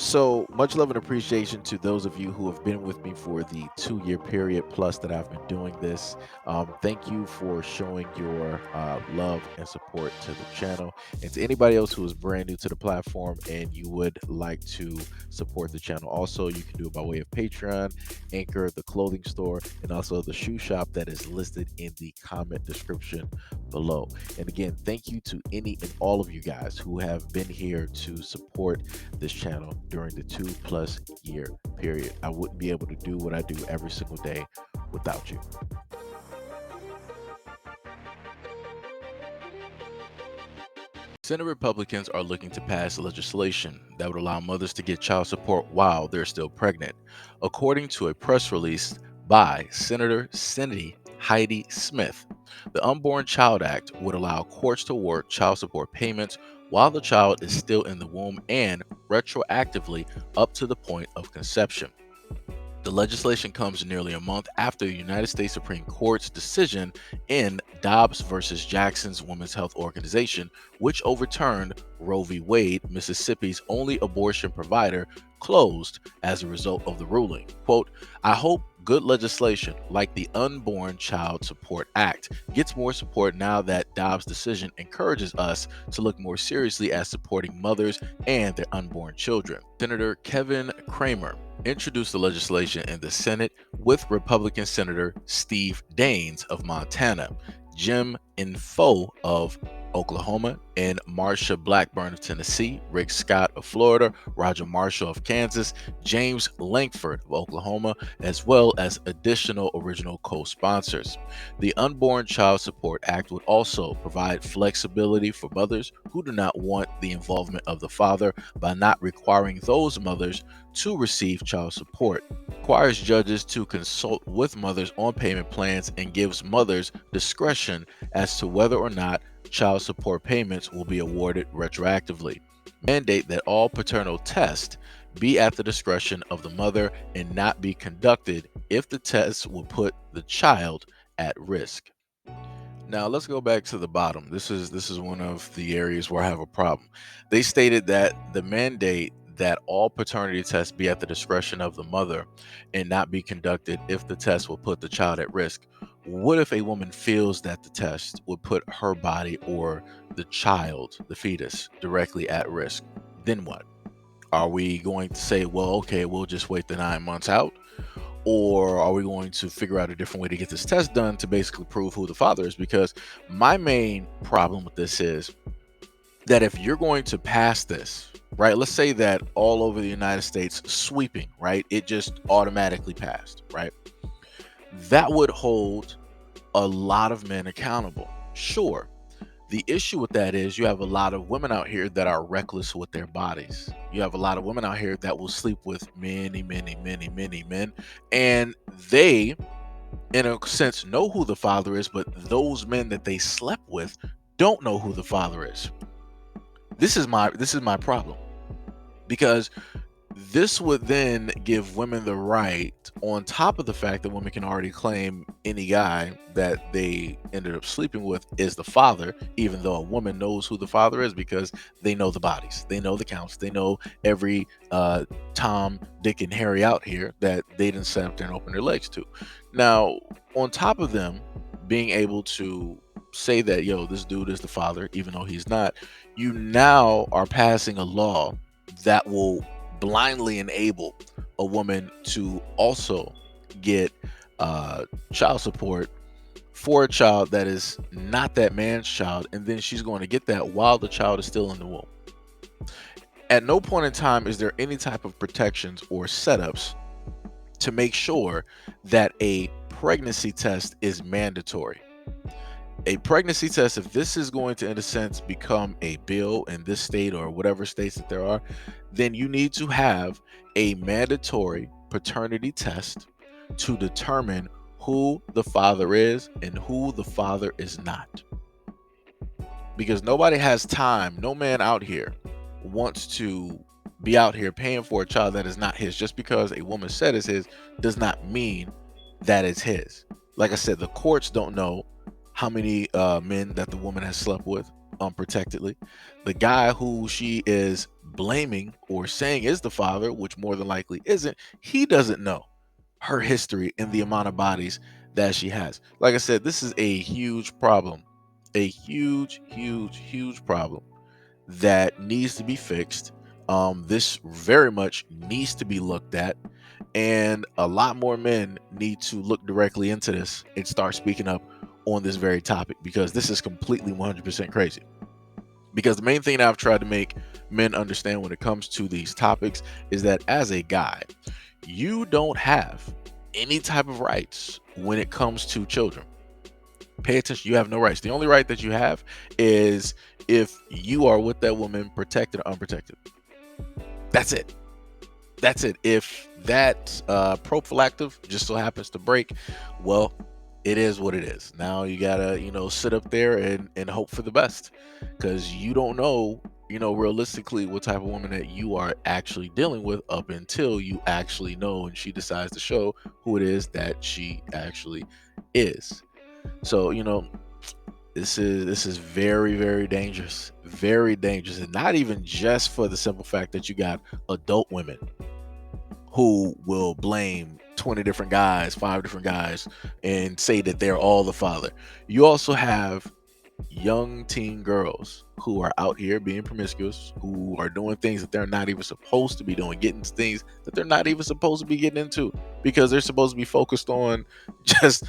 So much love and appreciation to those of you who have been with me for the 2 year period plus that I've been doing this. Thank you for showing your love and support to the channel. And to anybody else who is brand new to the platform and you would like to support the channel, also, you can do it by way of Patreon, Anchor, the clothing store, and also the shoe shop that is listed in the comment description below. And again, thank you to any and all of you guys who have been here to support this channel during the 2+ year period. I wouldn't be able to do what I do every single day without you. Senate Republicans are looking to pass legislation that would allow mothers to get child support while they're still pregnant. According to a press release by Senator Cindy Heidi Smith, the Unborn Child Act would allow courts to award child support payments while the child is still in the womb and retroactively up to the point of conception. The legislation comes nearly a month after the United States Supreme Court's decision in Dobbs versus Jackson's Women's Health Organization, which overturned Roe v. Wade, Mississippi's only abortion provider, closed as a result of the ruling. Quote, I hope good legislation like the Unborn Child Support Act gets more support now that Dobbs' decision encourages us to look more seriously at supporting mothers and their unborn children. Senator Kevin Cramer introduced the legislation in the Senate with Republican Senator Steve Daines of Montana, Jim Infoe of Oklahoma, and Marsha Blackburn of Tennessee, Rick Scott of Florida, Roger Marshall of Kansas, James Lankford of Oklahoma, as well as additional original co-sponsors. The Unborn Child Support Act would also provide flexibility for mothers who do not want the involvement of the father by not requiring those mothers to receive child support, requires judges to consult with mothers on payment plans, and gives mothers discretion as to whether or not child support payments will be awarded retroactively. Mandate that all paternal tests be at the discretion of the mother and not be conducted if the tests will put the child at risk. Now let's go back to the bottom. This is one of the areas where I have a problem. They stated that the mandate that all paternity tests be at the discretion of the mother and not be conducted if the test will put the child at risk. What if a woman feels that the test would put her body or the child, the fetus, directly at risk? Then what? Are we going to say, well, okay, we'll just wait the 9 months out? Or are we going to figure out a different way to get this test done to basically prove who the father is? Because my main problem with this is that if you're going to pass this, right, let's say that all over the United States, sweeping, right, it just automatically passed, right, that would hold a lot of men accountable. Sure, the issue with that is you have a lot of women out here that are reckless with their bodies. You have a lot of women out here that will sleep with many men, and they, in a sense, know who the father is, but those men that they slept with don't know who the father is. This is my problem, because this would then give women the right, on top of the fact that women can already claim any guy that they ended up sleeping with is the father, even though a woman knows who the father is because they know the bodies, they know the counts, they know every Tom, Dick, and Harry out here that they didn't sit up there and open their legs to. Now, on top of them being able to say that, yo, this dude is the father, even though he's not, you now are passing a law that will blindly enable a woman to also get child support for a child that is not that man's child, and then she's going to get that while the child is still in the womb. At no point in time is there any type of protections or setups to make sure that a pregnancy test is mandatory. A pregnancy test, if this is going to, in a sense, become a bill in this state or whatever states that there are, then you need to have a mandatory paternity test to determine who the father is and who the father is not. Because nobody has time, no man out here wants to be out here paying for a child that is not his. Just because a woman said it's his does not mean that it's his. Like I said, the courts don't know how many men that the woman has slept with. unprotectedly. The guy who she is blaming or saying is the father, which more than likely isn't, he doesn't know her history and the amount of bodies that she has. Like I said, this is a huge problem, a huge problem that needs to be fixed. This very much needs to be looked at, and a lot more men need to look directly into this and start speaking up on this very topic, because this is completely 100% crazy. Because the main thing that I've tried to make men understand when it comes to these topics is that as a guy, you don't have any type of rights when it comes to children. Pay attention. You have no rights. The only right that you have is if you are with that woman, protected or unprotected. That's it. That's it. If that prophylactic just so happens to break, well, it is what it is. Now you gotta, sit up there and hope for the best, because you don't know, realistically what type of woman that you are actually dealing with up until you actually know and she decides to show who it is that she actually is. So, this is very dangerous, and not even just for the simple fact that you got adult women who will blame 20 different guys, 5 different guys, and say that they're all the father. You also have young teen girls who are out here being promiscuous, who are doing things that they're not even supposed to be doing, getting into things that they're not even supposed to be getting into, because they're supposed to be focused on just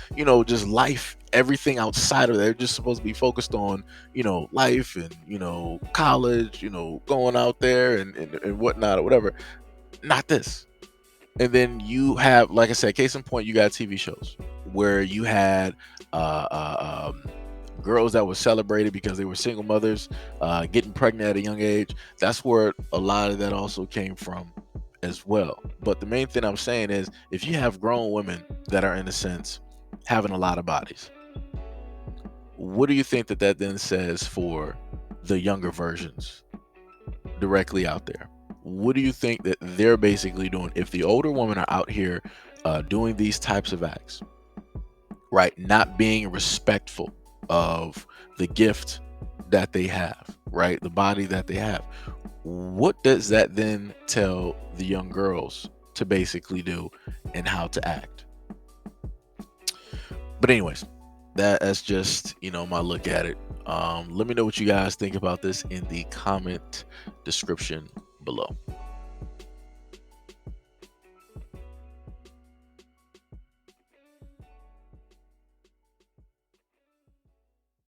life, everything outside of that. They're just supposed to be focused on, life and, college, going out there and whatnot or whatever. Not this. And then you have, like I said, case in point, you got TV shows where you had uh, uh, um, girls that were celebrated because they were single mothers, getting pregnant at a young age. That's where a lot of that also came from as well. But the main thing I'm saying is, if you have grown women that are, in a sense, having a lot of bodies, what do you think that that then says for the younger versions directly out there? What do you think that they're basically doing if the older women are out here doing these types of acts, right? Not being respectful of the gift that they have, right? The body that they have. What does that then tell the young girls to basically do and how to act? But anyways, that's just, my look at it. Let me know what you guys think about this in the comment description below.